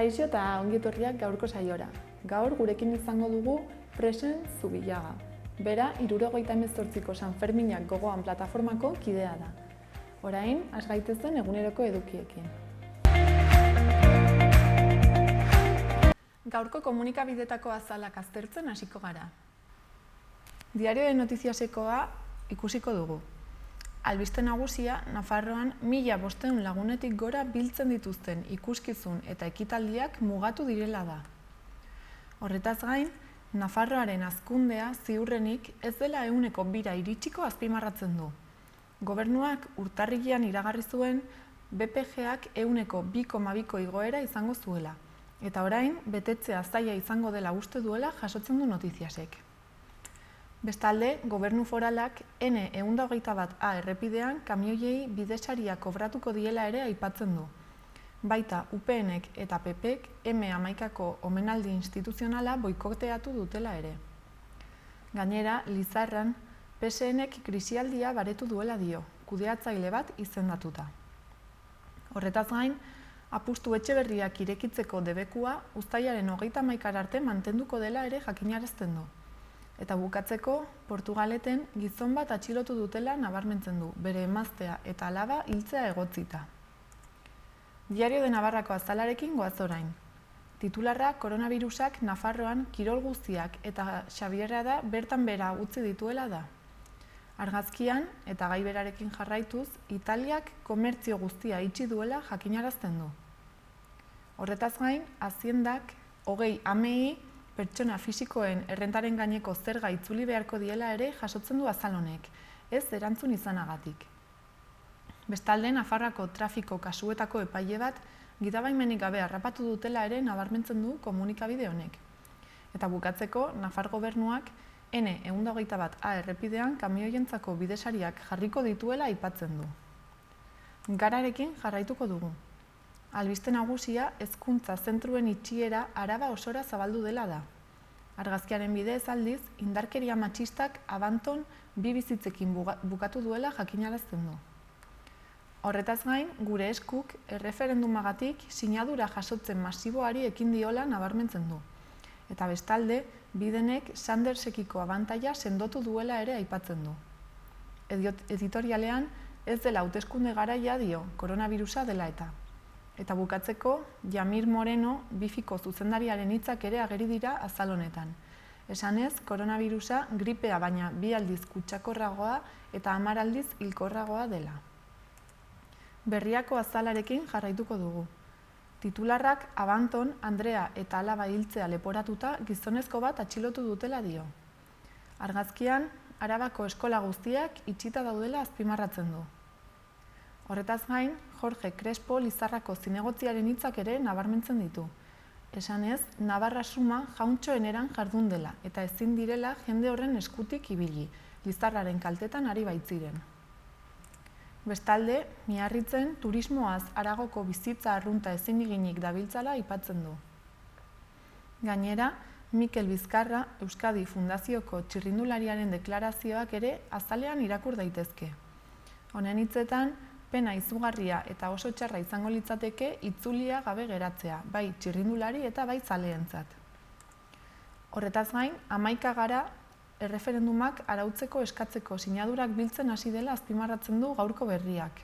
Kaixo eta ongi etorriak gaurko saiora. Gaur gurekin izango dugu Presen Zubillaga. Bera, 78ko San Ferminak gogoan plataformako kidea da. Orain, has gaitezen eguneroko edukiekin. Gaurko komunikabidetako azalak aztertzen hasiko gara. Diario de Notiziasekoa ikusiko dugu. Albiste nagusia, Nafarroan 1500 lagunetik gora biltzen dituzten ikuskizun eta ekitaldiak mugatu direla da. Horretaz gain, Nafarroaren hazkundea ziurrenik ez dela 100% iritsiko azpimarratzen du. Gobernuak urtarrilean iragarri zuen BPG-ak 2,2ko igoera izango zuela, eta orain betetzea zaila izango dela uste duela jasotzen du Notiziasek. Bestalde, Gobernu Foralak N121A errepidean kamioiei bidesaria kobratuko diela ere aipatzen du. Baita UPNek eta PPek M11ko omenaldi instituzionala boikoteatu dutela ere. Gainera, Lizarran, PSNek krisialdia baretu duela dio, kudeatzaile bat izendatuta. Horretaz gain, apustu etxe berriak irekitzeko debekua uztailaren 31 arte mantenduko dela ere jakinarazten du. Eta bukatzeko, Portugaleten gizon bat atxilotu dutela nabarmentzen du, bere emaztea eta alaba hiltzea egotzita. Diario de Navarrako azalarekin goaz orain. Titularra koronavirusak Nafarroan kirol guztiak eta Xabierrada bertan bera utzi dituela da. Argazkian eta gai berarekin jarraituz, Italiak komertzio guztia itxi duela jakinarazten du. Horretaz gain, Haziendak 20 amei pertsona fisikoen errentaren gaineko zerga itzuli beharko diela ere jasotzen du azal honek, ez erantzun izanagatik. Bestalde, Nafarroako trafiko kasuetako epaile bat gidabaimenik gabe harrapatu dutela ere nabarmentzen du komunikabide honek. Eta bukatzeko, Nafar gobernuak N121A errepidean kamioientzako bidesariak jarriko dituela aipatzen du. Gararekin jarraituko dugu. Albiste nagusia hezkuntza zentruen itxiera Araba osora zabaldu dela da. Argazkiaren bidez aldiz, indarkeria matxistak Abanton 2 bizitzekin bukatu duela jakinarazten du. Horretaz gain, gure eskuk erreferendumagatik sinadura jasotzen masiboari ekin diola nabarmentzen du. Eta bestalde, Bidenek Sandersekiko abantaila sendotu duela ere aipatzen du. Editorialean ez dela hauteskunde garaia dio, koronavirusa dela eta. Eta bukatzeko, Jamir Moreno bifiko zuzendariaren hitzak ere ageri dira azal honetan. Esanez, koronavirusa gripea baina 2 aldiz kutsakorragoa eta 10 aldiz hilkorragoa dela. Berriako azalarekin jarraituko dugu. Titularrak Abanton, Andrea eta alaba hiltzea leporatuta gizonezko bat atxilotu dutela dio. Argazkian, Arabako eskola guztiak itxita daudela azpimarratzen du. Horretaz gain, Jorge Crespo Lizarrako zinegotziaren hitzak ere nabarmentzen ditu. Esanez, Navarra Suma jauntxoen eran jardun dela eta ezin direla jende horren eskutik ibili, Lizarraren kaltetan ari baitziren. Bestalde, Miarritzen turismoaz Aragoko bizitza arrunta ezin eginik dabiltzala aipatzen du. Gainera, Mikel Bizkarra Euskadi Fundazioko txirrindulariaren deklarazioak ere azalean irakur daitezke. Honen hitzetan, pena izugarria eta oso txarra izango litzateke itzulia gabe geratzea, bai txirrindulari eta bai zaleentzat. Horretaz gain, 11 gara erreferendumak arautzeko eskatzeko sinadurak biltzen hasi dela azpimarratzen du gaurko berriak.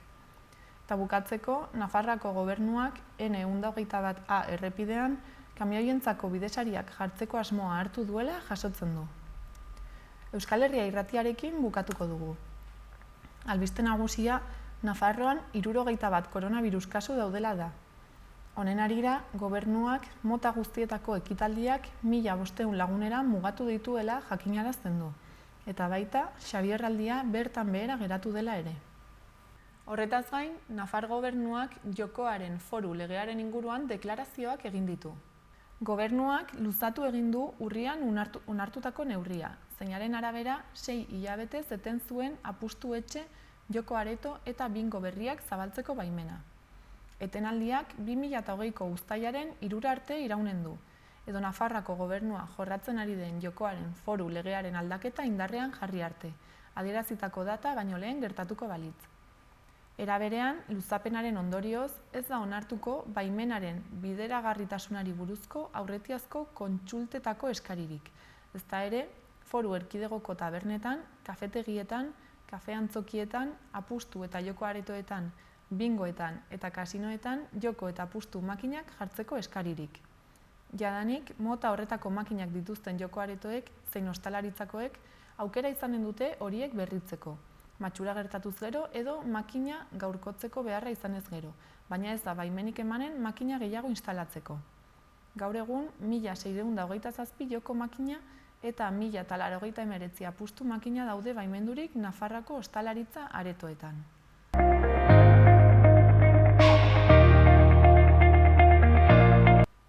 Eta bukatzeko, Nafarroako gobernuak N121A errepidean kamioientzako bidesariak jartzeko asmoa hartu duela jasotzen du. Euskal Herria irratiarekin bukatuko dugu. Albiste nagusia, Nafarroan 61 koronavirus kasu daudela da. Honen harira, gobernuak mota guztietako ekitaldiak 1500 lagunera mugatu dituela jakinarazten du. Eta baita, Xabierraldia bertan behera geratu dela ere. Horretaz gain, Nafar gobernuak jokoaren foru legearen inguruan deklarazioak egin ditu. Gobernuak luzatu egin du urrian onartutako neurria, zeinaren arabera 6 hilabete eten zuen apustu etxe joko areto eta bingo berriak zabaltzeko baimena. Etenaldiak 2020ko uztailaren 3 arte iraunen du, edo Nafarroako gobernua jorratzen ari den jokoaren foru legearen aldaketa indarrean jarri arte, adierazitako data baino lehen gertatuko balitz. Era berean, luzapenaren ondorioz ez da onartuko baimenaren bideragarritasunari buruzko aurretiazko kontsultetako eskaririk. Ezta ere, Foru Erkidegoko tabernetan, kafetegietan, kafeantzokietan, apustu eta joko aretoetan, bingoetan eta kasinoetan joko eta apustu makinak jartzeko eskaririk. Jadanik, mota horretako makinak dituzten joko aretoek zein ostalaritzakoek aukera izanen dute horiek berritzeko. Matxura gertatuz gero edo makina gaurkotzeko beharra izanez gero, baina ez da baimenik emanen makina gehiago instalatzeko. Gaur egun, 1627 joko makina eta 1089 apustu makina daude baimendurik Nafarroako ostalaritza aretoetan.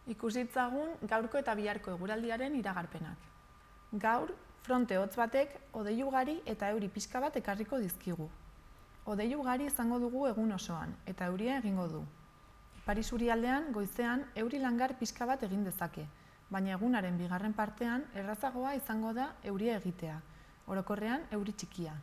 Ikusitzagun gaurko eta biharko eguraldiaren iragarpenak. Gaur, fronte hotz batek hodei ugari eta euri pixka bat ekarriko dizkigu. Hodei ugari izango dugu egun osoan eta euria egingo du. Ipar isurialdean goizean euri langar pixka bat egin dezake, baina egunaren bigarren partean errazagoa izango da euria egitea, orokorrean euri txikia.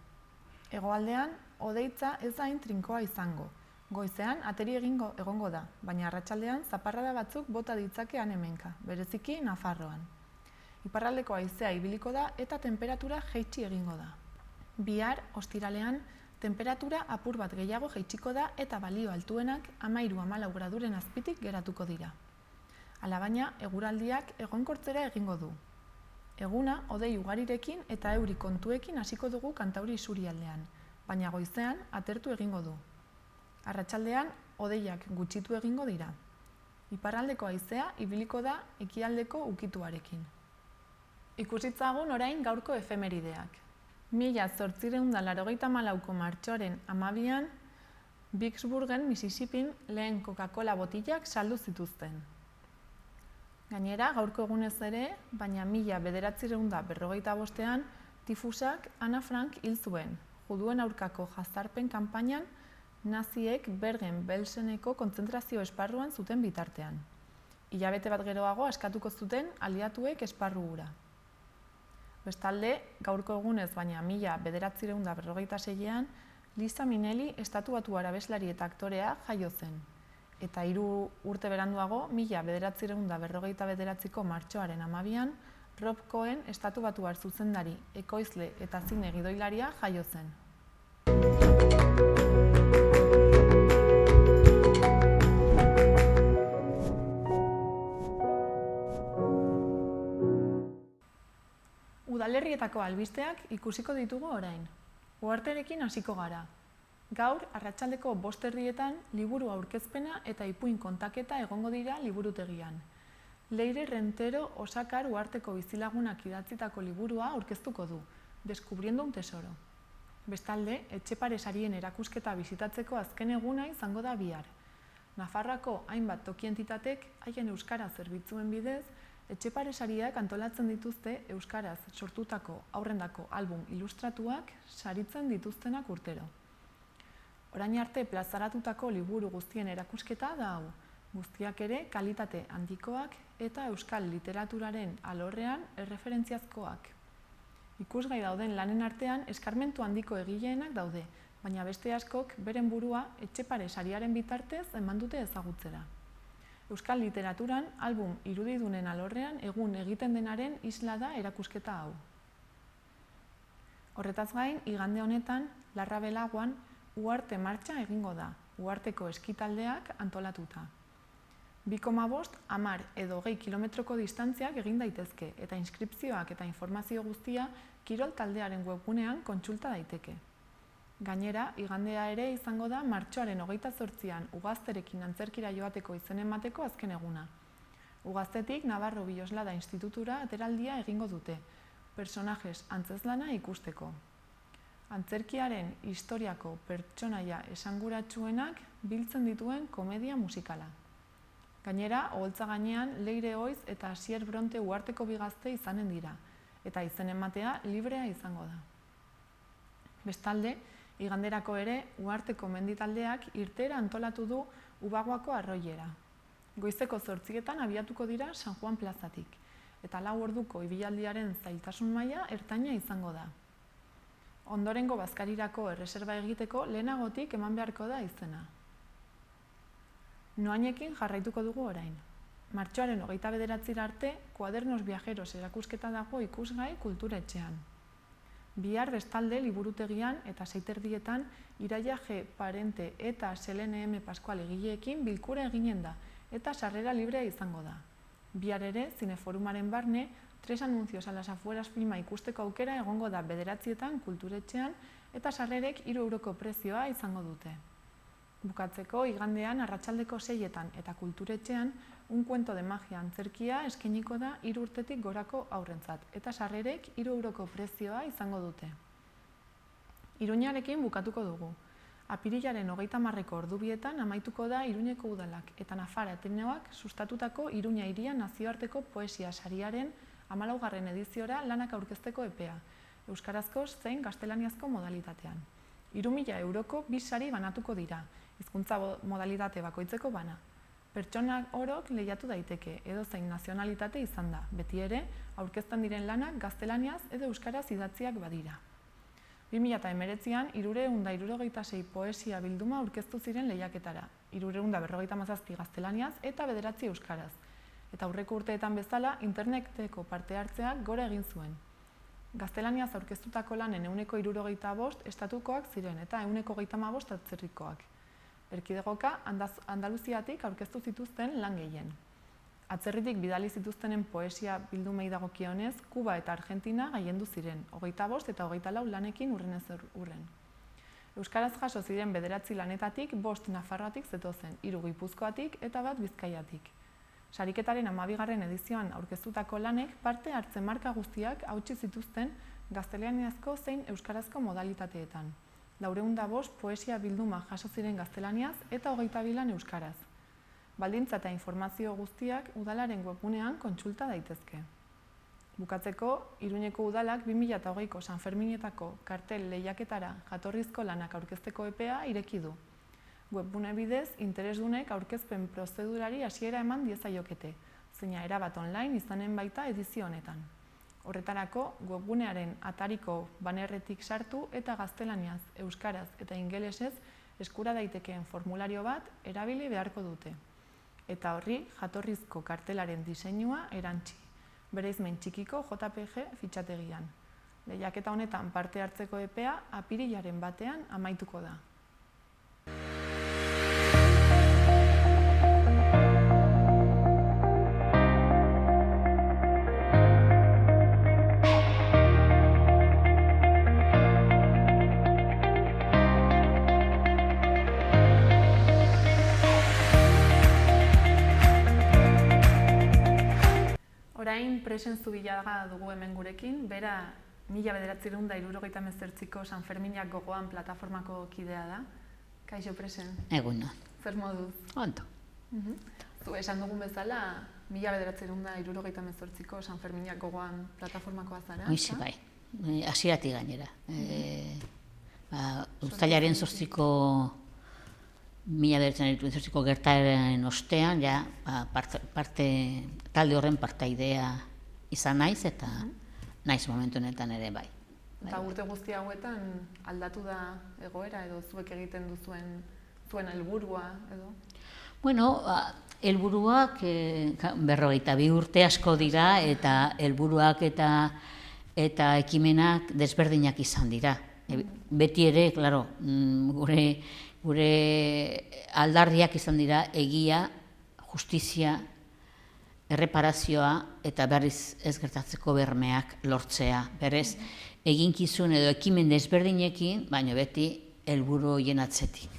Hegoaldean hodeitza ez da hain trinkoa izango. Goizean ateri egongo da, baina arratsaldean zaparrada batzuk bota ditzake han-hemenka, bereziki Nafarroan. Iparraldeko haizea ibiliko da eta tenperatura jaitsi egingo da. Bihar, ostiralean, tenperatura apur bat gehiago jaitsiko da eta balio altuenak 13-14 graduren azpitik geratuko dira. Alabaina, eguraldiak egonkortzera egingo du. Eguna hodei ugarirekin eta euri kontuekin hasiko dugu Kantauri isurialdean, baina goizean atertu egingo du. Arratsaldean hodeiak gutxitu egingo dira. Iparraldeko haizea ibiliko da ekialdeko ukituarekin. Ikusitzagun orain gaurko efemerideak. 1884ko martxoaren 12an, Vicksburgen, Mississippin, lehen Coca-Cola botillak saldu zituzten. Gainera, gaurko egunez ere, baina 1945ean, tifusak Ana Frank hil zuen, juduen aurkako jazarpen kanpainan naziek Bergen-Belseneko kontzentrazio esparruan zuten bitartean. Hilabete bat geroago askatuko zuten aliatuek esparru hura. Bestalde, gaurko egunez baina 1946ean, Liza Minnelli estatubatuar abeslari eta aktorea jaio zen. Eta 3 urte beranduago, 1949ko martxoaren 12an, Rob Cohen estatubatuar zuzendari, ekoizle eta zine gidoilaria jaio zen. Udalerrietako albisteak ikusiko ditugu orain. Uharterekin hasiko gara. Gaur, arratsaldeko 5:00 liburu aurkezpena eta ipuin kontaketa egongo dira liburutegian. Leire Rentero Osakar uharteko bizilagunak idatzitako liburua aurkeztuko du, Descubriendo un tesoro. Bestalde, Etxepare sarien erakusketa bisitatzeko azken eguna izango da bihar. Nafarroako hainbat toki entitatek haien euskara zerbitzuen bidez, Etxepare sariak antolatzen dituzte euskaraz sortutako aurrendako album ilustratuak saritzen dituztenak urtero. Orain arte plazaratutako liburu guztien erakusketa da hau, guztiak ere kalitate handikoak eta euskal literaturaren alorrean erreferentziazkoak. Ikusgai dauden lanen artean eskarmentu handiko egileenak daude, baina beste askok beren burua Etxepare sariaren bitartez eman dute ezagutzera. Euskal literaturan album irudidunen alorrean egun egiten denaren isla da erakusketa hau. Horretaz gain, igande honetan, Larra Belaguan uharte martxa egingo da, uharteko eskitaldeak antolatuta. 2,5, 10 edo 20 kilometroko distantziak egin daitezke eta inskripzioak eta informazio guztia kirol taldearen webgunean kontsulta daiteke. Gainera, igandea ere izango da martxoaren 28an Ugazterekin antzerkira joateko izen emateko azken eguna. Ugaztetik Navarro Biloslada Institutura ateraldia egingo dute, personajes antzezlana ikusteko. Antzerkiaren historiako pertsonaia esanguratsuenak biltzen dituen komedia musikala. Gainera, oholtza gainean Leire Oiz eta Asier Bronte uharteko bi gazte izanen dira, eta izen ematea librea izango da. Bestalde, iganderako ere, uharteko menditaldeak irtera antolatu du Ubagoako arroilera. Goizeko 8:00 abiatuko dira San Juan plazatik, eta 4 orduko ibilaldiaren zailtasun maila ertaina izango da. ondorengo bazkarirako erreserba egiteko lehenagotik eman beharko da izena. Noainekin jarraituko dugu orain. Martxoaren 29 arte, Kuadernos Viajeros erakusketa dago ikusgai kulturetxean. Bihar bestalde liburutegian eta 6:30 Iraia G. Parente eta Selene M. Pascual egileekin bilkura eginen da eta sarrera librea izango da. Bihar ere, Zineforumaren barne, Tres anuncios a las afueras filma ikusteko aukera egongo da 9:00 kulturetxean eta sarrerek 3 euroko prezioa izango dute. Bukatzeko, igandean arratsaldeko 6:00 eta kulturetxean Un cuento de magia antzerkia eskainiko da 3 urtetik gorako haurrentzat eta sarrerek 3 euroko prezioa izango dute. Iruñarekin bukatuko dugu. Apirilaren 30ko ordubietan amaituko da Iruñeko Udalak eta Nafara Ateneoak sustatutako Iruña Hiria nazioarteko poesia sariaren 14. ediziora lanak aurkezteko epea, euskarazko zein gaztelaniazko modalitatean. 3.000 euroko 2 sari banatuko dira, hizkuntza modalitate bakoitzeko bana. Pertsonak orok lehiatu daiteke, edozein nazionalitate izan da, beti ere, aurkezten diren lanak gaztelaniaz edo euskaraz idatziak badira. 2019an 366 poesia bilduma aurkeztu ziren lehiaketara, 357 gaztelaniaz eta 9 euskaraz. Eta aurreko urteetan bezala, interneteko parte hartzeak gora egin zuen. Gaztelaniaz aurkeztutako lanen 175 estatukoak ziren eta 135 atzerrikoak. Erkidegoka Andaluziatik aurkeztu zituzten lan gehien. Atzerritik bidali zituztenen poesia bildumei dagokionez, Kuba eta Argentina gailendu ziren, 25 eta 24 lanekin urrenez urren. Euskaraz jaso ziren 9 lanetatik 5 Nafarroatik zetozen, 3 Gipuzkoatik eta 1 Bizkaiatik. Sariketaren 12. edizioan aurkeztutako lanek parte hartzen marka guztiak hautsi zituzten gaztelaniazko zein euskarazko modalitateetan. 405 poesia bilduma jaso ziren gaztelaniaz eta 22 lan euskaraz. Baldintza eta informazio guztiak udalaren webgunean kontsulta daitezke. Bukatzeko, Iruñeko Udalak 2020ko San Ferminetako kartel lehiaketara jatorrizko lanak aurkezteko epea ireki du. Webgune bidez, interesdunek aurkezpen prozedurari hasiera eman diezaiokete, zeina erabat online izanen baita edizio honetan. Horretarako, webgunearen atariko banerretik sartu eta gaztelaniaz, euskaraz eta ingelesez eskura daitekeen formulario bat erabili beharko dute. Eta horri, jatorrizko kartelaren diseinua erantsi, bereizmen txikiko JPG fitxategian. Lehiaketa honetan parte hartzeko epea apirilaren 1 amaituko da. Orain Presen Zubillaga dugu hemen gurekin, bera 1978ko San Ferminak gogoan plataformako kidea da. Kaixo Presen. Egunon. Zer moduz? Ondo. Zu esan dugun bezala, 1978ko San Ferminak gogoan plataformakoa zara? Hoize bai, hasieratik gainera. Uztailaren 8ko 1978ko gertaeren ostean, ja, talde horren partaidea izan naiz eta naiz momentu honetan ere bai. Eta urte guzti hauetan aldatu da egoera edo zuek egiten duzuen helburua edo? Bueno, helburuak 52 urte asko dira eta helburuak eta ekimenak desberdinak izan dira. Beti ere, claro, gure aldarriak izan dira egia, justizia, erreparazioa eta berriz ez gertatzeko bermeak lortzea. Berez, eginkizun edo ekimen desberdinekin, baina beti helburu horien atzetik.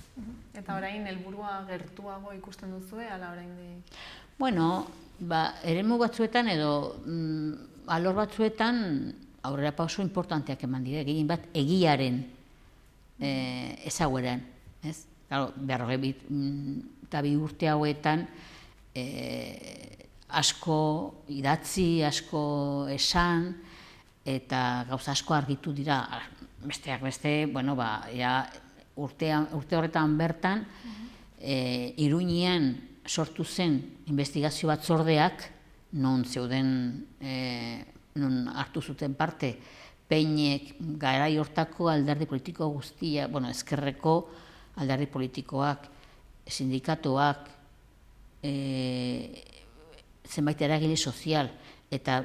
Eta orain helburua gertuago ikusten duzue, ala oraindik? Bueno, eremu batzuetan edo alor batzuetan aurrera pauso importanteak eman dira, gehien bat egiaren ezagueran. Claro, 52 urte hauetan asko idatzi, asko esan eta gauza asko argitu dira. Besteak beste, bueno, urte horretan bertan Iruñean sortu zen investigazio batzordeak non zeuden, non hartu zuten parte peinek garai hortako alderdi politiko guztia, ezkerreko alderdi politikoak, sindikatuak, zenbait eragile sozial, eta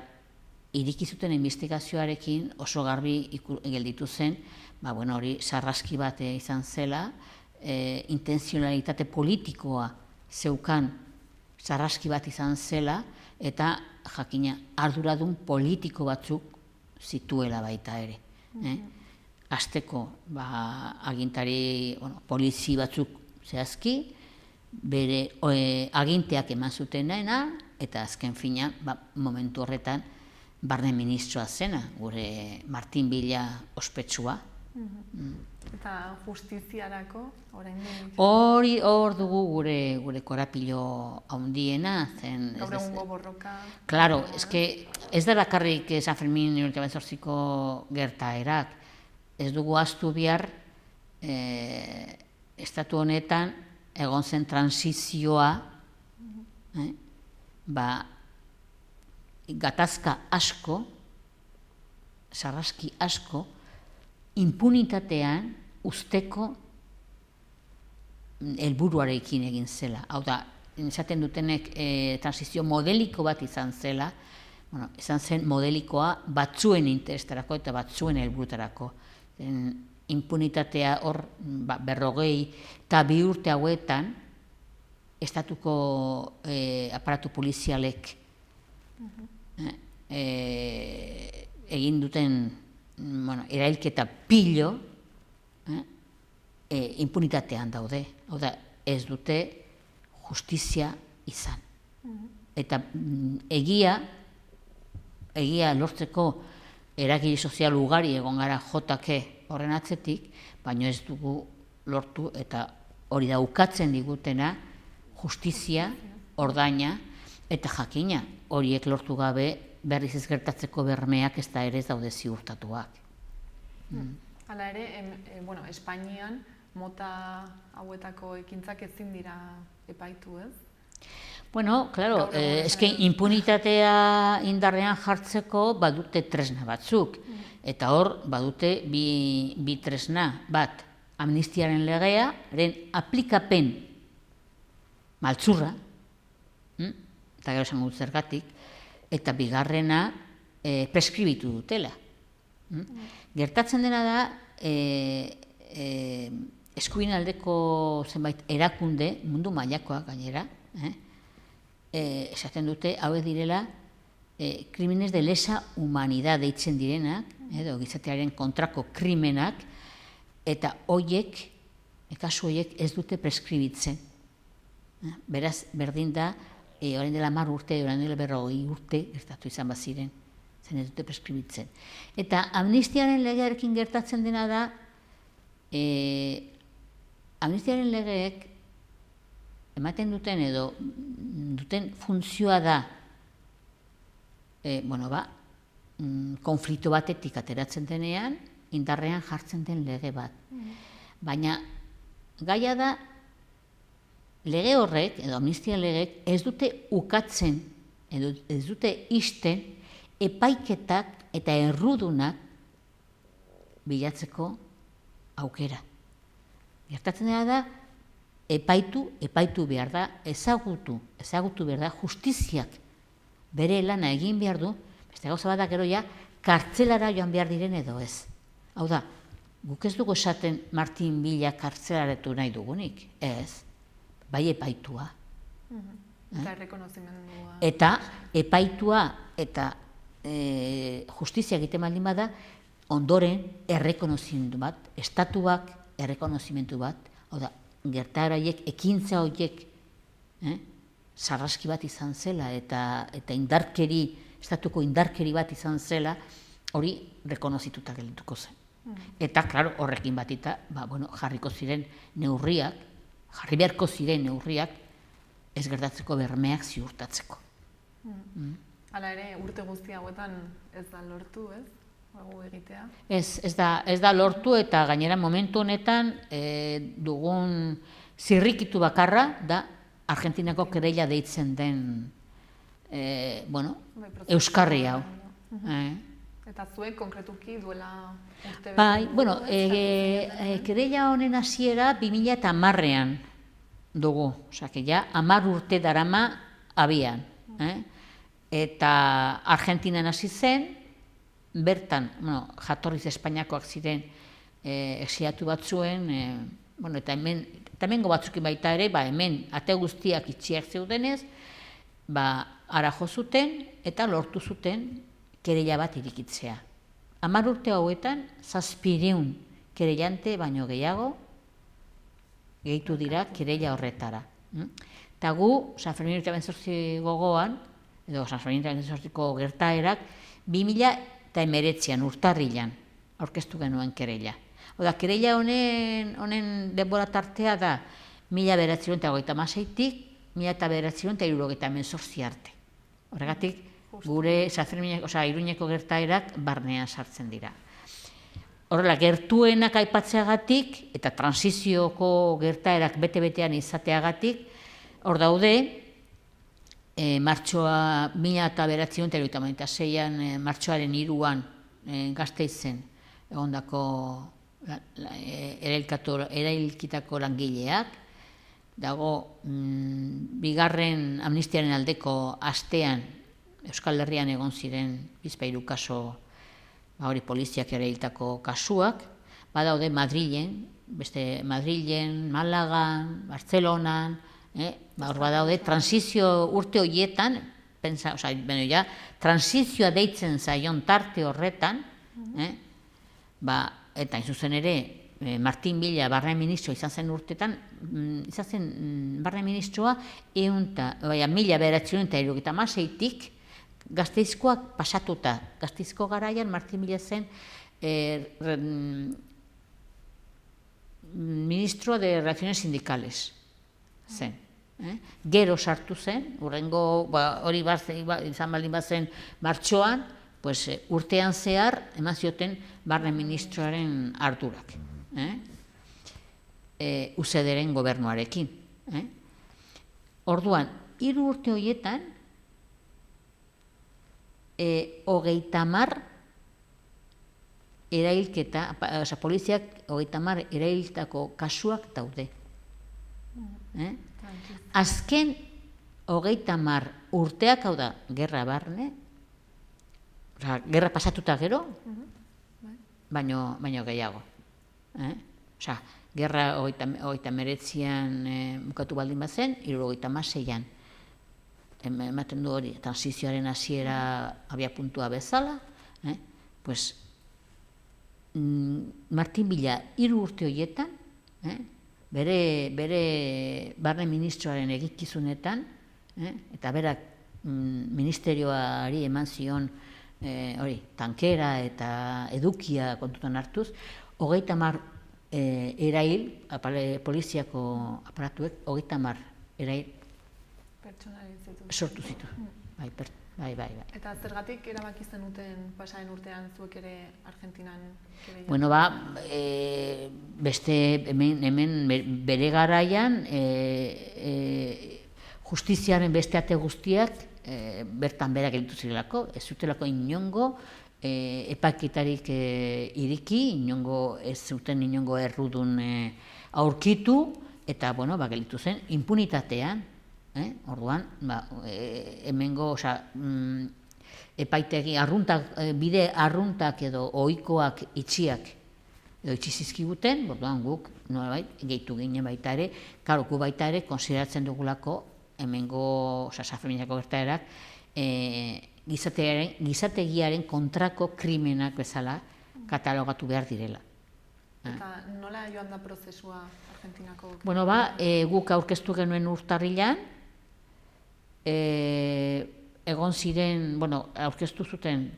iriki zuten investigazioarekin oso garbi gelditu zen, hori sarraski bat izan zela, intenzionalitate politikoa zeukan sarraski bat izan zela, eta jakina arduradun politiko batzuk zituela baita ere. Hasteko agintari polizi batzuk zehazki, bere aginteak eman zuten dena, eta azken fina momentu horretan barne ministroa zena, gure Martin Villa ospetsua. Eta justiziarako, oraindik? Hor dugu gure korapilo handiena. Gaur egungo borroka. Claro, ez da bakarrik San Fermin 1918ko gertaerak. Ez dugu ahaztu behar, estatu honetan egon zen transizioa, gatazka asko, sarraski asko, impunitatean usteko helburuarekin egin zela. Hau da, esaten dutenek transizio modeliko bat izan zela, izan zen modelikoa batzuen interestarako eta batzuen helburutarako. Impunitatea hor 40 eta 2 urte hauetan estatuko aparatu polizialek egin duten erailketa pilo impunitatean daude. Hau da, ez dute justizia izan. Eta egia lortzeko eragile sozial ugari egon gara JK horren atzetik, baina ez dugu lortu eta hori da ukatzen digutena justizia, ordaina eta jakina. Horiek lortu gabe berriz ez gertatzeko bermeak ez da ere ez daude ziurtatuak. Hala ere, Espainian mota hauetako ekintzak ezin dira epaitu, ez? Claro, impunitatea indarrean jartzeko badute tresna batzuk. Eta hor badute bi tresna. Bat, amnistiaren legearen aplikapen maltzurra, eta gero esango dut zergatik, eta bigarrena preskribitu dutela. Gertatzen dena da, eskubideen aldeko zenbait erakunde, mundu mailakoak gainera, esaten dute hauek direla crímenes de lesa humanidad deitzen direnak, edo gizatearen kontrako krimenak, eta kasu horiek ez dute preskribitzen. Beraz, berdin da, orain dela 10 urte, orain dela 40 urte, gertatu izan baziren, zen ez dute preskribitzen. Eta amnistiaren legearekin gertatzen dena da, amnistiaren legeek ematen duten edo duten funtzioa da konflikto batetik ateratzen denean, indarrean jartzen den lege bat. Baina gaia da, lege horrek, edo amnistia legeek, ez dute ukatzen, edo ez dute ixten, epaiketak eta errudunak bilatzeko aukera. Gertatzen dena da, epaitu behar da, ezagutu behar da, justiziak bere lana egin behar du, beste gauza bat da gero ja, kartzelara joan behar diren edo ez. Hau da, guk ez dugu esaten Martin Villa kartzelaretu nahi dugunik, ez, bai epaitua. Eta errekonozimendua. Eta epaitua eta justizia egiten baldin bada, ondoren errekonozimendu bat, estatuak errekonozimendu bat, hau da, gertaeraiek, ekintza horiek, sarraski bat izan zela eta estatuko indarkeri bat izan zela, hori rekonozituta geldituko zen. Eta, klaro, horrekin batita, jarriko ziren neurriak, jarri beharko ziren neurriak, ez gertatzeko bermeak ziurtatzeko. Hala ere, urte guzti hauetan ez da lortu, ez? Egitea. Ez da lortu eta gainera momentu honetan dugun zirrikitu bakarra da Argentinako kereila deitzen den euskarri hau. Eta zuek konkretuki duela urte bete? Bai, bueno, kereila honen hasiera 2010ean dugu, osea, ja 10 urte darama abian. Eta Argentinan hasi zen, bertan, jatorriz Espainiakoak ziren exiliatu batzuen, eta hemengo batzukin baita ere, hemen ate guztiak itxiak zeudenez, ara jo zuten eta lortu zuten kereila bat irikitzea. 10 urte hauetan, 700 kereilante baino gehiago gehitu dira kereila horretara. Eta gu, San Fermin urte 18 gogoan, edo San Fermin urte 18ko gertaerak, 2019an urtarrilan aurkeztu genuen kereila. Oda, kereila honen denbora tartea da 1956-tik 1978 arte. Horregatik, gure Iruñeko gertaerak barnean sartzen dira. Horrela, gertuenak aipatzeagatik eta transizioko gertaerak bete-betean izateagatik, hor daude, martxoa 1986an, martxoaren 3an Gasteizen egondako erailkitako langileak, dago bigarren amnistiaren aldeko astean Euskal Herrian egon ziren bizpahiru kaso, hori poliziak erailtako kasuak, badaude Madrilen, Malagan, Bartzelonan, hor badaude transizio urte horietan, transizioa deitzen zaion tarte horretan, eta zuzen ere, Martin Villa barne ministro izan zen urtetan, izan zen barne ministroa 1976-tik Gasteizkoak pasatuta. Gasteizko garaian Martin Villa zen ministro de Relaciones Sindicales zen. Gero sartu zen, urrengo hori izan baldin bazen martxoan, urtean zehar eman zioten barne ministroaren ardurak. UCD-ren gobernuarekin. Orduan, 3 urte horietan, 30 erailketa, poliziak 30 erailtako kasuak daude. Azken 30 urteak, hau da, gerra barne, gerra pasatuta gero, baino gehiago. Gerra 39an bukatu baldin bazen, 76an. Ematen du hori, transizioaren hasiera abiapuntua bezala, Martin Villa 3 urte horietan, bere barne ministroaren egikizunetan, eta berak ministerioari eman zion tankera eta edukia kontutan hartuz, 30 erail, poliziako aparatuek, 30 erail sortu zitu. Bai. Eta zergatik erabaki zenuten pasaren urtean zuek ere Argentinan? Bueno, beste hemen bere garaian justiziaren beste ate guztiak bertan berak gelditu zirelako, ez zutelako inongo epaiketarik iriki, ez zuten inongo errudun aurkitu, eta gelditu zen impunitatean. Orduan, hemengo epaitegi bide arruntak edo ohikoak itxiak edo itxi zizkiguten, orduan guk gehitu ginen baita ere, gu baita ere konsideratzen dugulako hemengo San Ferminako gertaerak gizategiaren kontrako krimenak bezala katalogatu behar direla. Eta nola joan da prozesua Argentinako? Bueno, guk aurkeztu genuen urtarrilan, egon ziren, aurkeztu zuten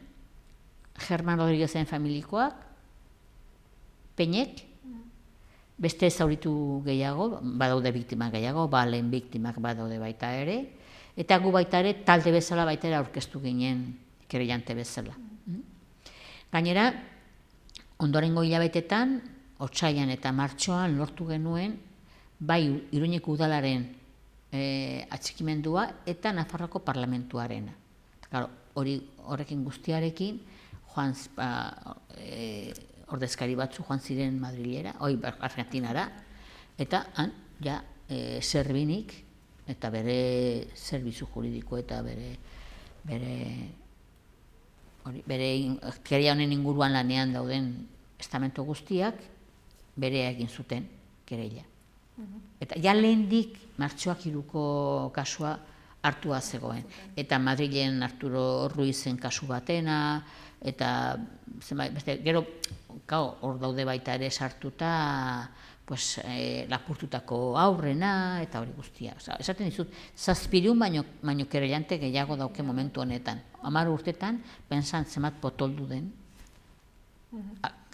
Germán Rodríguezen familikoak, Peñek, beste zauritu gehiago, badaude biktimak gehiago, lehen biktimak badaude baita ere, eta gu baita ere talde bezala baita ere aurkeztu ginen kereilante bezala. Gainera, ondorengo hilabetetan, otsailean eta martxoan lortu genuen, bai Iruñeko udalaren atxikimendua eta Nafarroako parlamentuarena. Horrekin guztiarekin, joan ordezkari batzu joan ziren Madrilera, Argentinara, eta han ja Servinik eta bere zerbitzu juridiko eta bere keria honen inguruan lanean dauden estamento guztiak bere egin zuten kereila. Eta ja lehendik Martxoak 3ko kasua hartua zegoen. Eta Madrilen Arturo Ruizen kasu batena, eta gero hor daude baita ere sartuta lapurtutako aurrena, eta hori guztia. Esaten dizut, 700 baino kereilante gehiago dauke momentu honetan. 10 urtetan, pensan zemat potoldu den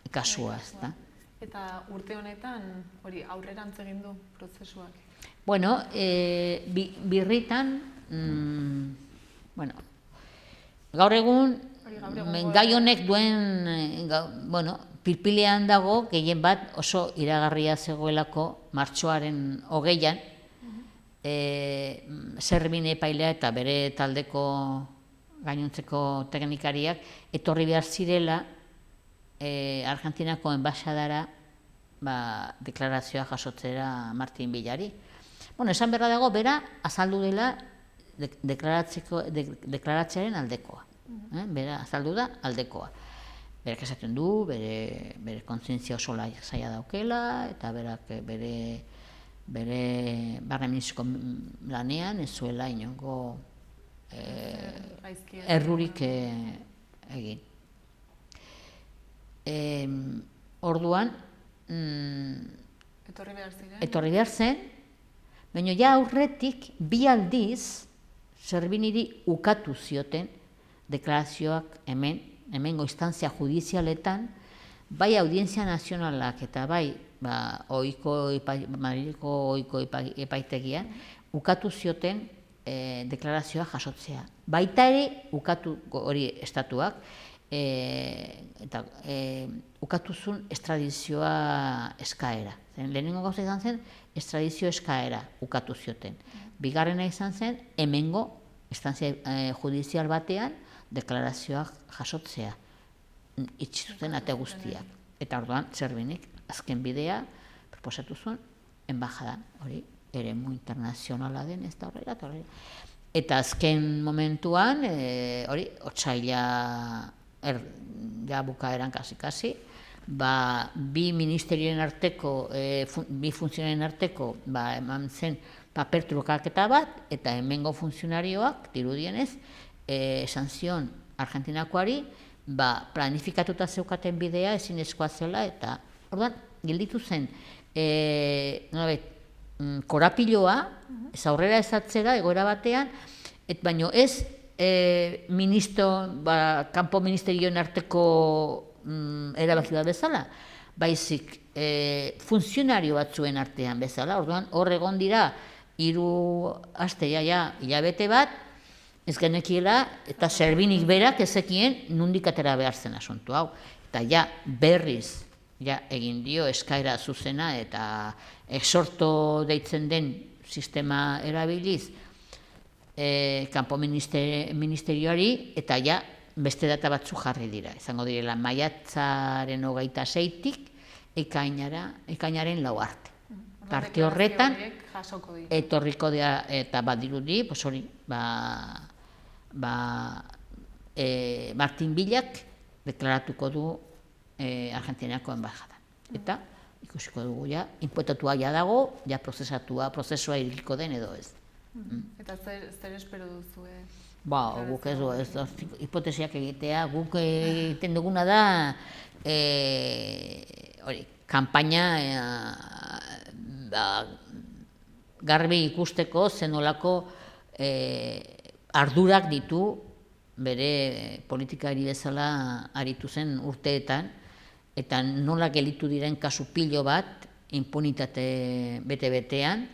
kasua, ezta. Eta urte honetan hori aurrerantz egin du prozesuak? Bueno, birritan, gaur egun, gai honek duen, pilpilean dago, gehien bat oso iragarria zegoelako Martxoaren 20an, Servin epailea eta bere taldeko gainontzeko teknikariak etorri behar zirela Argentinako enbaxadara deklarazioa jasotzera Martin Villari. Esan berra dago, bera azaldu dela deklaratzearen aldekoa. Bera azaldu da aldekoa. Berak esaten du, bere kontzientzia oso zaila daukela, eta berak bere barne ministriko lanean ez zuela inongo errurik egin. Orduan, etorri behar zen, baina ja aurretik bi aldiz Serviniri ukatu zioten deklarazioak hemengo instantzia judizialetan, bai Audientzia Nazionalak eta bai Madrileko ohiko epaitegian ukatu zioten deklarazioa jasotzea. Baita ere ukatu hori estatuak, eta ukatu zuen estradizioa eskaera. Lehenengo gauza izan zen, estradizio eskaera ukatu zioten. Bigarrena izan zen, hemengo instantzia judizial batean deklarazioak jasotzea. Itxizuten ate guztiak. Eta orduan, Servinik azken bidea proposatu zuen enbajadan. Hori, eremu internazionala den ez da horrela. Eta azken momentuan, hori, otsaila ja bukaeran kasi, bi ministerioen arteko, bi funtzionaren arteko eman zen paper trukaketa bat, eta hemengo funtzionarioak, dirudienez, esan zion Argentinakoari, planifikatuta zeukaten bidea ezinezkoa zela, eta orduan, gelditu zen, korapiloa, ez aurrera ezatzera, egoera batean, baino ez kanpo ministerioen arteko erabaki bat bezala, baizik funtzionario batzuen artean bezala, orduan hor egon dira 3 aste hilabete bat, ez genekiela, eta Servinik berak ezekien nondik atera behar zen asunto hau. Eta berriz egin dio eskaera zuzena eta exhorto deitzen den sistema erabiliz kanpo ministerioari, eta beste data batzu jarri dira. Izango direla maiatzaren 26-tik ekainaren 4 arte. Tarte horretan etorriko dira eta badirudi, hori, Martin Villak deklaratuko du Argentinako enbajadan. Eta ikusiko dugu inputatua dago, prozesua irilko den edo ez. Eta zer espero duzu? Guk ez hipotesiak egitea, guk egiten duguna da kanpaina garbi ikusteko zenolako ardurak ditu bere politikari bezala aritu zen urteetan, eta nola gelitu diren kasu pilo bat impunitate bete-betean,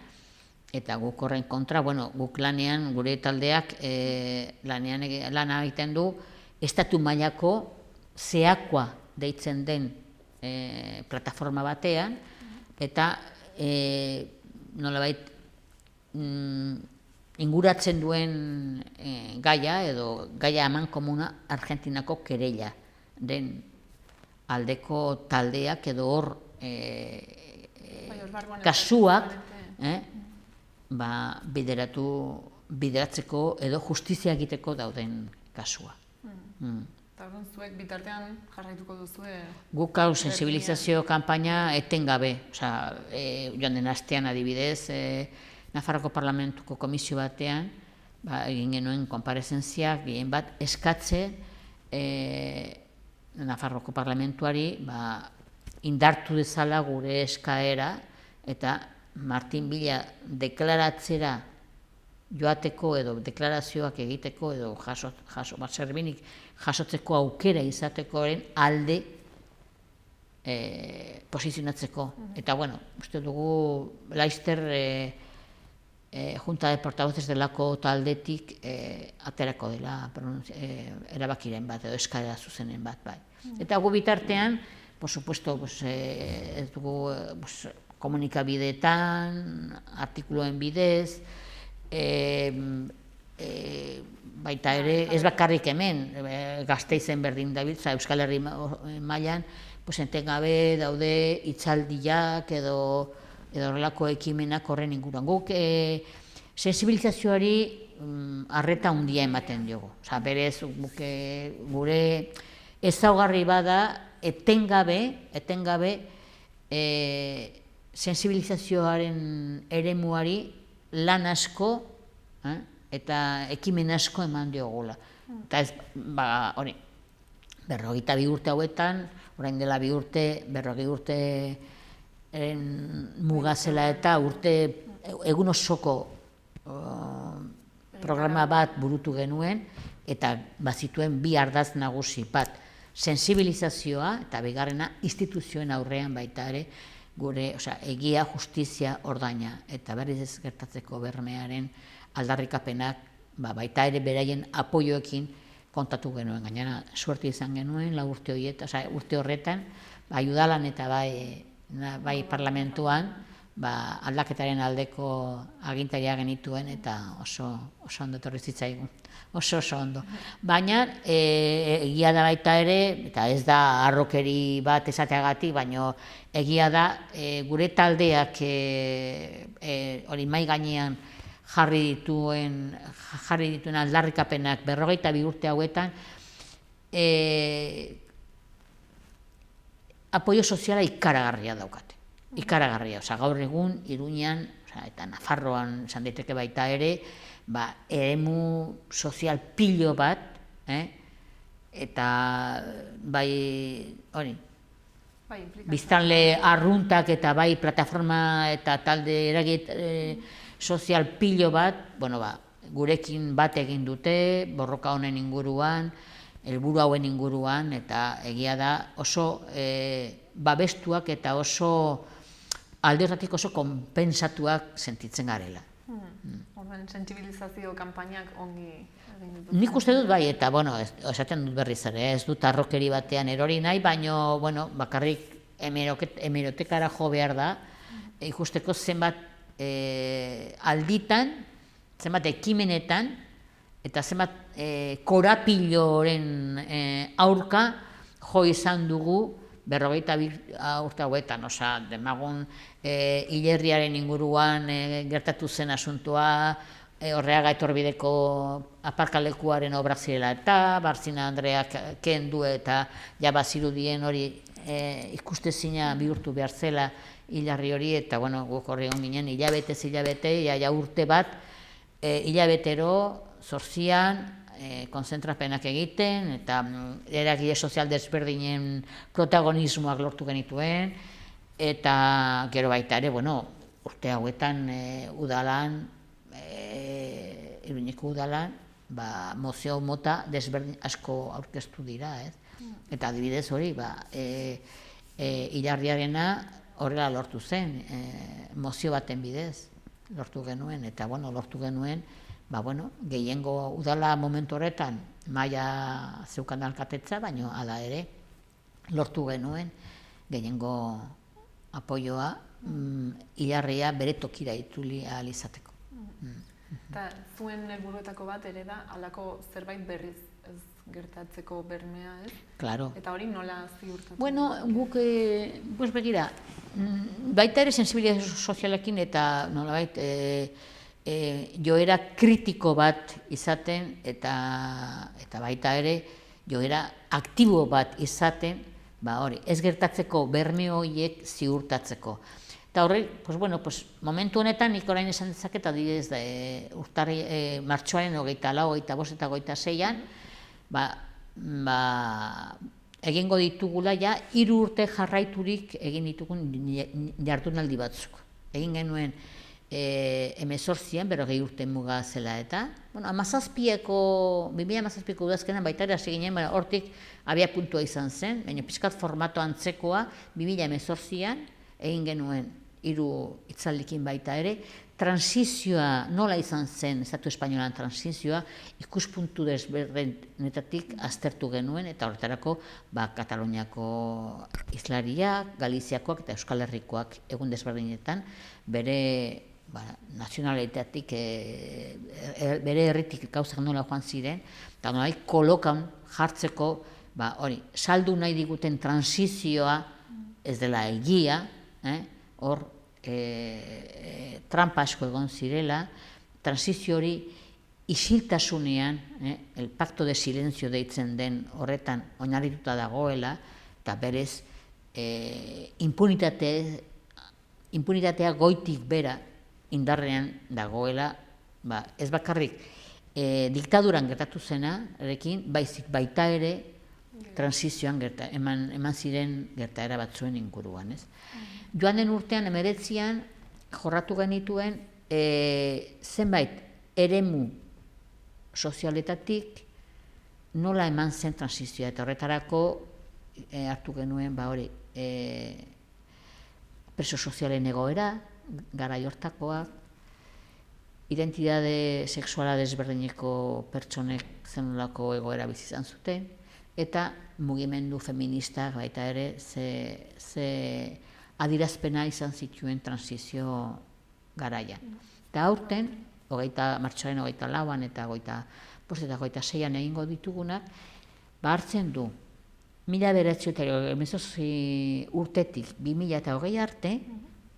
eta guk horren kontra, guk lanean, gure taldeak lana egiten du, estatu mailako zeakoa deitzen den plataforma batean, eta nolabait inguratzen duen gaia edo gaia eman komuna Argentinako kereila den aldeko taldeak edo hor kasuak bideratzeko edo justizia egiteko dauden kasua. Eta orduan zuek bitartean jarraituko duzue? Guk hau sensibilizazio kanpaina etengabe. Joan den astean adibidez, Nafarroko Parlamentuko komisio batean, egin genuen konparezentziak, gehien bat eskatze Nafarroko Parlamentuari indartu dezala gure eskaera eta Martin Villa deklaratzera joateko edo deklarazioak egiteko edo zerbinik jasotzeko aukera izatekoren alde posizionatzeko. Eta, uste dugu Laster Junta de Portavoces delako taldetik aterako dela erabakiren bat edo eskaera zuzenen bat. Eta gu bitartean, por supuesto, ez dugu komunikabideetan, artikuluen bidez, baita ere, ez bakarrik hemen, Gasteizen berdin dabiltza, Euskal Herri mailan, entengabe daude hitzaldiak edo horrelako ekimenak horren inguruan. Guk sensibilizazioari arreta handia ematen diogu. Berez, gure ezaugarri bada etengabe sensibilizazioaren eremuari lan asko eta ekimen asko eman diogula. Eta ez, 42 urte hauetan, orain dela 2 urte, 40 urteren mugazela eta egun osoko programa bat burutu genuen, eta bazituen 2 ardatz nagusi bat, sensibilizazioa eta bigarrena instituzioen aurrean baita ere, gure egia, justizia, ordaina eta berriz ez gertatzeko bermearen aldarrikapenak baita ere beraien apoioekin kontatu genuen. Gainera, suerte izan genuen, 4 urte urte horretan, bai udalan eta bai parlamentuan, aldaketaren aldeko agintaria genituen eta oso ondo etorri zitzaigun. Oso ondo. Baina, egia da baita ere, eta ez da harrokeri bat esateagatik, baina egia da gure taldeak hori mai gainean jarri dituen aldarrikapenak 42 urte hauetan, apoio soziala ikaragarria daukate. Ikaragarria, gaur egun, Iruñan, eta Nafarroan esan daiteke baita ere, eremu sozial pilo bat, eta bai, hori, biztanle arruntak eta bai plataforma eta talde eragit sozial pilo bat, gurekin bat egin dute, borroka honen inguruan, helburu hauen inguruan, eta egia da oso babestuak eta oso alde horretik oso konpensatuak sentitzen garela. Horren sentsibilizazio kanpainak ongi egin ditut. Nik uste dut bai, eta esaten dut berriz ere, ez dut harrokeri batean erori nahi, baina bakarrik hemerotekara jo behar da, ikusteko zenbat alditan, zenbat ekimenetan, eta zenbat korapiloren aurka jo izan dugu 42 urte hauetan, demagun hilerriaren inguruan gertatu zen asuntoa, Horreaga etorbideko aparkalekuaren obrak zirela eta Barzina Andreak kendu eta bazirudien hori ikustezina bihurtu behar zela hilarri hori, eta guk horri egon ginen hilabete, urte bat, hilabetero, zorzian, konzentrapenak egiten, eta eragile sozial desberdinen protagonismoak lortu genituen, eta gero baita ere, urte hauetan udalan, Iruñeko udalan, mozio mota desberdin asko aurkeztu dira, eta adibidez hori, hilarriarena horrela lortu zen, mozio baten bidez lortu genuen, eta lortu genuen, gehiengo udala momentu horretan maila zeukan alkatetza, baina hala ere lortu genuen gehiengo apoioa hilarria bere tokira itzuli ahal izateko. Eta zuen helburuetako bat ere da halako zerbait berriz ez gertatzeko bermea, ez? Claro. Eta hori nola ziurtatu? Bueno, guk, pues begira, baita ere sensibilidad sozialekin eta nolabait joera kritiko bat izaten eta baita ere joera aktibo bat izaten, hori, ez gertatzeko berme horiek ziurtatzeko. Eta horre, momentu honetan, nik orain esan dezaket, adibidez, martxoaren 24, 25 eta 26an, egingo ditugula ja 3 urte jarraiturik egin ditugun jardunaldi batzuk. Egin genuen 18an, 40 urte muga zela eta, 2017ko udazkenan baita ere hasi ginen, hortik abia puntua izan zen, baina pixkat formato antzekoa 2018an egin genuen 3 hitzaldikin baita ere, transizioa nola izan zen, Estatu Espainolan transizioa, ikuspuntu desberdinetatik aztertu genuen, eta horretarako Kataluniako hizlariak, Galiziakoak eta Euskal Herrikoak egun desberdinetan bere nazionalitatik, bere herritik gauzak nola joan ziren, eta nola kolokan jartzeko, saldu nahi diguten transizioa ez dela egia, hor trampa asko egon zirela, transizio hori isiltasunean, el pacto de silencio deitzen den horretan oinarrituta dagoela, eta berez impunitatea goitik bera indarrean dagoela, ez bakarrik diktaduran gertatu zenarekin, baizik baita ere transizioan eman ziren gertaera batzuen inguruan. Joan den urtean, 19an, jorratu genituen zenbait eremu sozialetatik nola eman zen transizioa, eta horretarako hartu genuen preso sozialen egoera, garai hortakoak, identitate sexuala desberdineko pertsonek zenolako egoera bizi izan zuten, eta mugimendu feministak baita ere ze adirazpena izan zituen transizio garaian. Eta aurten, martxoaren 24an eta 26an egingo ditugunak, hartzen du 1918 urtetik 2020 arte,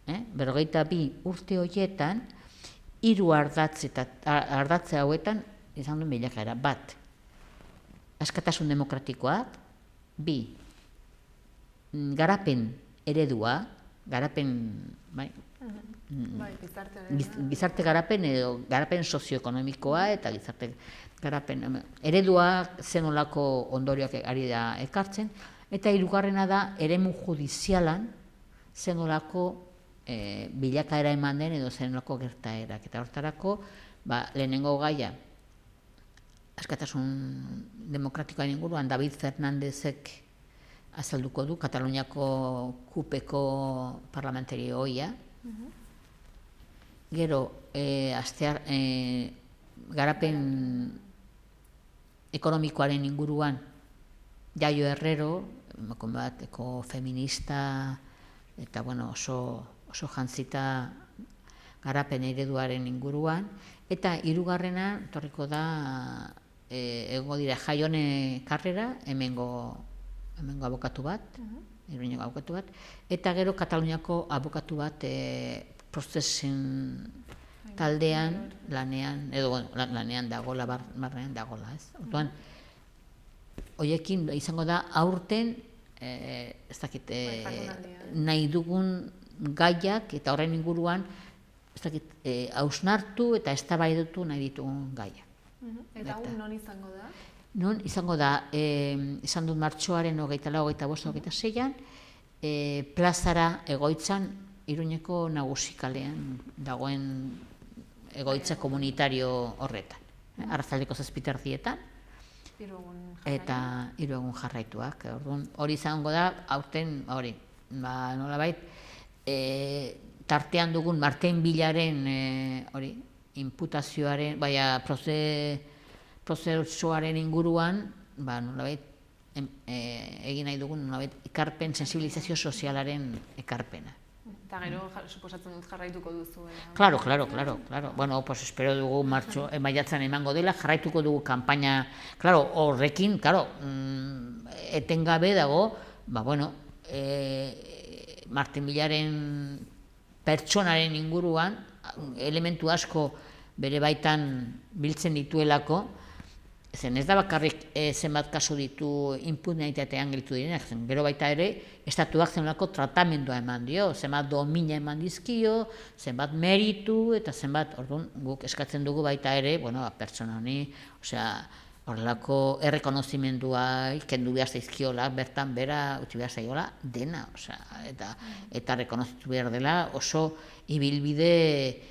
42 urte horietan, 3 ardatze hauetan izan duen bilakaera. Bat, askatasun demokratikoak, 2, garapen eredua, gizarte garapen edo garapen sozioekonomikoa eta gizarte garapen eredua zenolako ondorioak ari da ekartzen, eta 3. da eremu judizialan zenolako bilakaera eman den edo zenolako gertaerak. Eta horretarako, lehenengo gaia, askatasun demokratikoaren inguruan David Fernandezek azalduko du, Kataluniako kupeko parlamentario ohia. Gero, garapen ekonomikoaren inguruan Jaio Herrero, eko feminista, eta oso jantzita garapen ereduaren inguruan, eta 3. torriko da, egongo dira Jaione Karrera, hemengo abokatu bat, Iruñeko abokatu bat, eta gero Kataluniako abokatu bat prozesin taldean lanean, edo lanean dagoela, barnean dagoela, ez? Orduan, horiekin izango da aurten, ez dakit, nahi dugun gaiak, eta horren inguruan, ez dakit, hausnartu eta eztabaidatu nahi ditugun gaiak. Eta hau non izango da? Non izango da, izan dut martxoaren 24, 25, 26an, plazara egoitzan, Iruñeko Nagusikalean dagoen egoitza komunitario horretan. Arratsaldeko 7:00 eta 3 egun jarraituak. Hori izango da, aurten, nolabait, tartean dugun Marten Bilaren imputazioaren, prozesuaren inguruan, nolabait, egin nahi dugun, nolabait, sensibilizazio sozialaren ekarpena. Eta gero, suposatzen dut jarraituko duzu. Claro. Bueno, pues espero dugu maiatzean emango dela, jarraituko dugu kanpaina, claro, horrekin, claro, etengabe dago, bueno, Martin Villaren pertsonaren inguruan, elementu asko bere baitan biltzen dituelako, zen ez da bakarrik zenbat kasu ditu impunitatean gelditu direnak, zen gero baita ere, estatuak zenolako tratamendua eman dio, zenbat domina eman dizkio, zenbat meritu, eta zenbat, orduan, guk eskatzen dugu baita ere, bueno, pertsona honi, horrelako errekonozimendua kendu behar zaizkiola, bertan bera utzi behar zaiola dena, eta rekonozitu behar dela oso ibilbide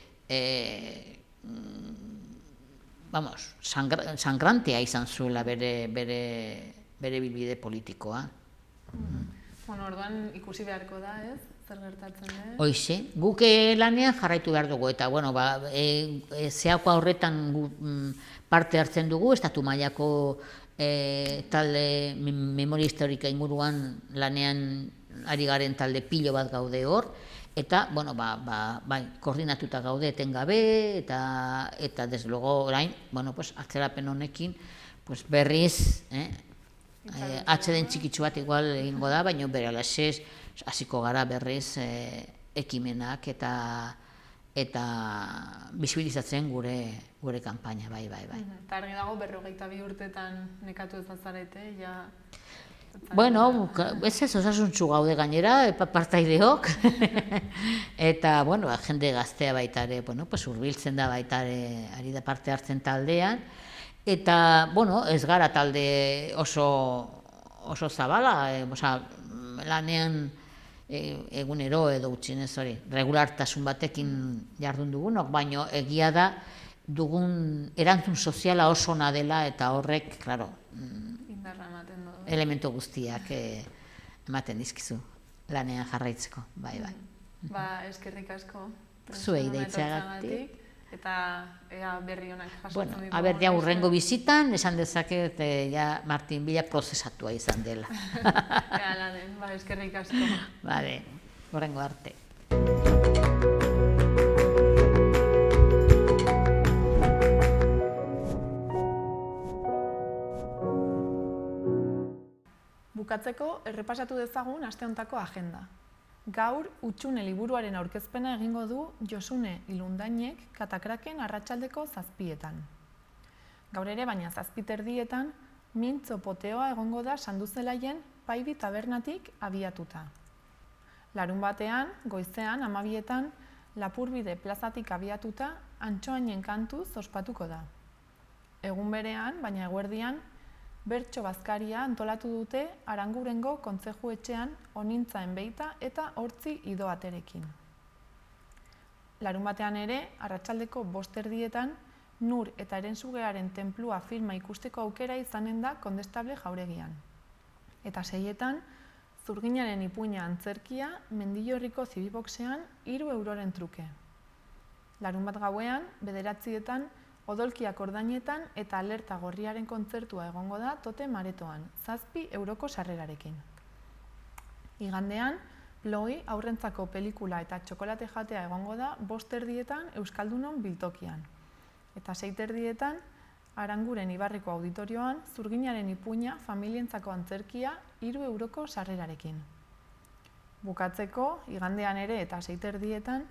sangrantea izan zuela bere bilbide politikoa. Bueno, orduan ikusi beharko da, ez? Zer gertatzen den? Hoize, guk lanean jarraitu behar dugu, eta, bueno, zeako horretan parte hartzen dugu, estatu mailako talde memoria historika inguruan lanean ari garen talde pilo bat gaude hor, eta, bueno, koordinatuta gaude etengabe, eta desde luego orain, bueno, pues, atzerapen honekin, pues, berriz, atzeden txikitsu bat igual egingo da, baina beralaxez hasiko gara berriz ekimenak eta bisibilizatzen gure kanpaina, bai. Eta argi dago 42 urtetan nekatu ez bazarete, ja... Bueno, ez osasuntsu gaude gainera, partaideok, eta, bueno, jende gaztea baita ere, bueno, pues hurbiltzen da baita ere, ari da parte hartzen taldean, eta, bueno, ez gara talde oso zabala, lanean egunero edo utzinez hori, regulartasun batekin jardun dugunok, baina egia da dugun erantzun soziala oso ona dela eta horrek, claro, elementu guztiak ematen dizkizu lanean jarraitzeko, bai. Eskerrik asko. Zuei deitzeagatik. Eta ea berri honak jasotzen ditu. Bueno, ja hurrengo bizitan, esan dezaket ja Martin Villa prozesatua izan dela. Hala den, eskerrik asko. Bale, hurrengo arte. Bukatzeko, errepasatu dezagun aste hontako agenda. Gaur, Hutsune liburuaren aurkezpena egingo du Josune Ilundainek Katakraken arratsaldeko 7:00. Gaur ere, baina 7:30, mintzo poteoa egongo da Sanduzelaien Paibi tabernatik abiatuta. Larunbatean, goizean 12:00, Lapurbide plazatik abiatuta Antxoainen kantuz ospatuko da. Egun berean, baina eguerdian, bertso bazkaria antolatu dute Arangurengo kontzeju etxean Onintzaen beita eta Hortzi idoaterekin. Larunbatean ere, arratsaldeko 5:30, Nur eta Herensugearen tenplua filma ikusteko aukera izanen da Kondestable jauregian. Eta 6:00, Zurginaren ipuina antzerkia Mendillorriko Zibiboxean 3 euroren truke. Larunbat gauean, 9:00, Odolkiak ordainetan eta Alerta gorriaren kontzertua egongo da Totem aretoan, 7 euroko sarrerarekin. Igandean, Ploi aurrentzako pelikula eta txokolate jatea egongo da 5:30 Euskaldunon biltokian. Eta 6:30 Aranguren Ibarriko auditorioan Zurginaren ipuina familientzako antzerkia 3 euroko sarrerarekin. Bukatzeko, igandean ere eta 6:30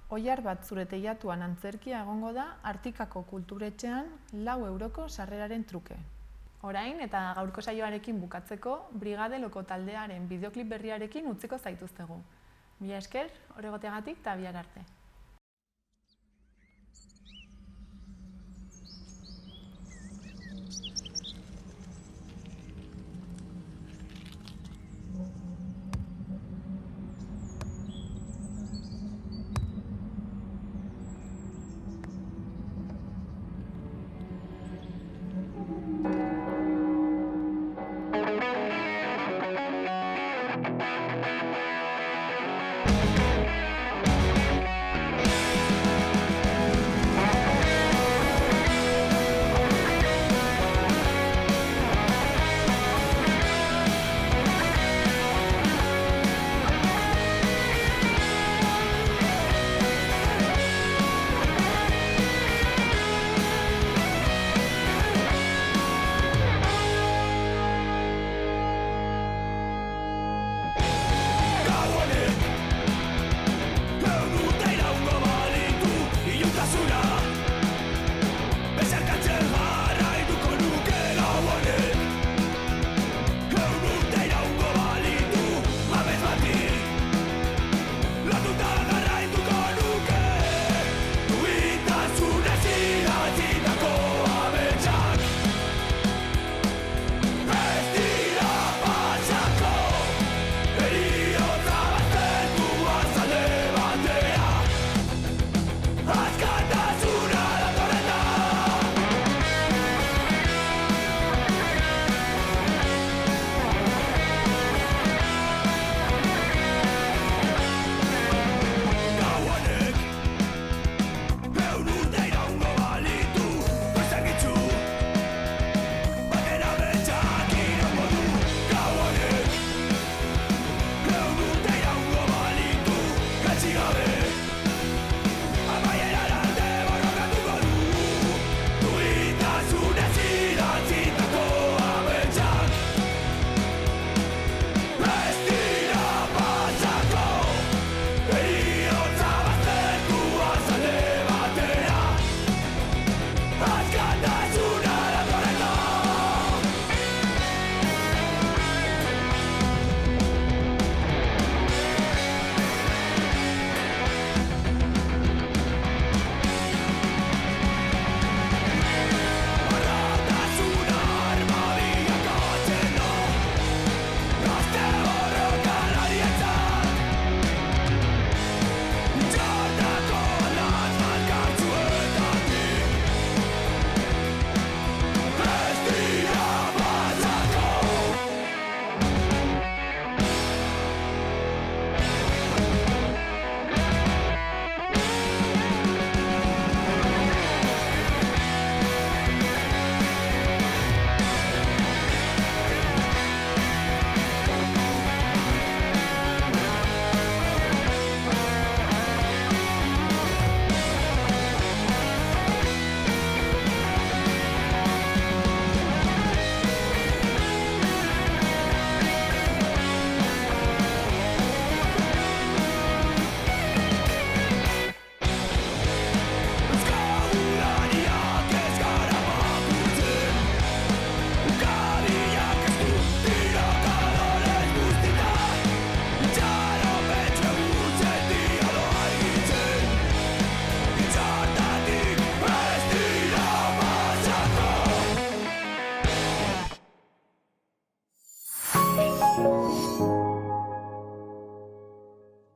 Oiar bat zure teilatuan antzerkia egongo da Artikako kulturetxean 4 euroko sarreraren truke. Orain eta gaurko saioarekin bukatzeko, Brigadeloko taldearen bideoklip berriarekin utziko zaituztegu. Mila esker, horregoteagatik eta bihar arte.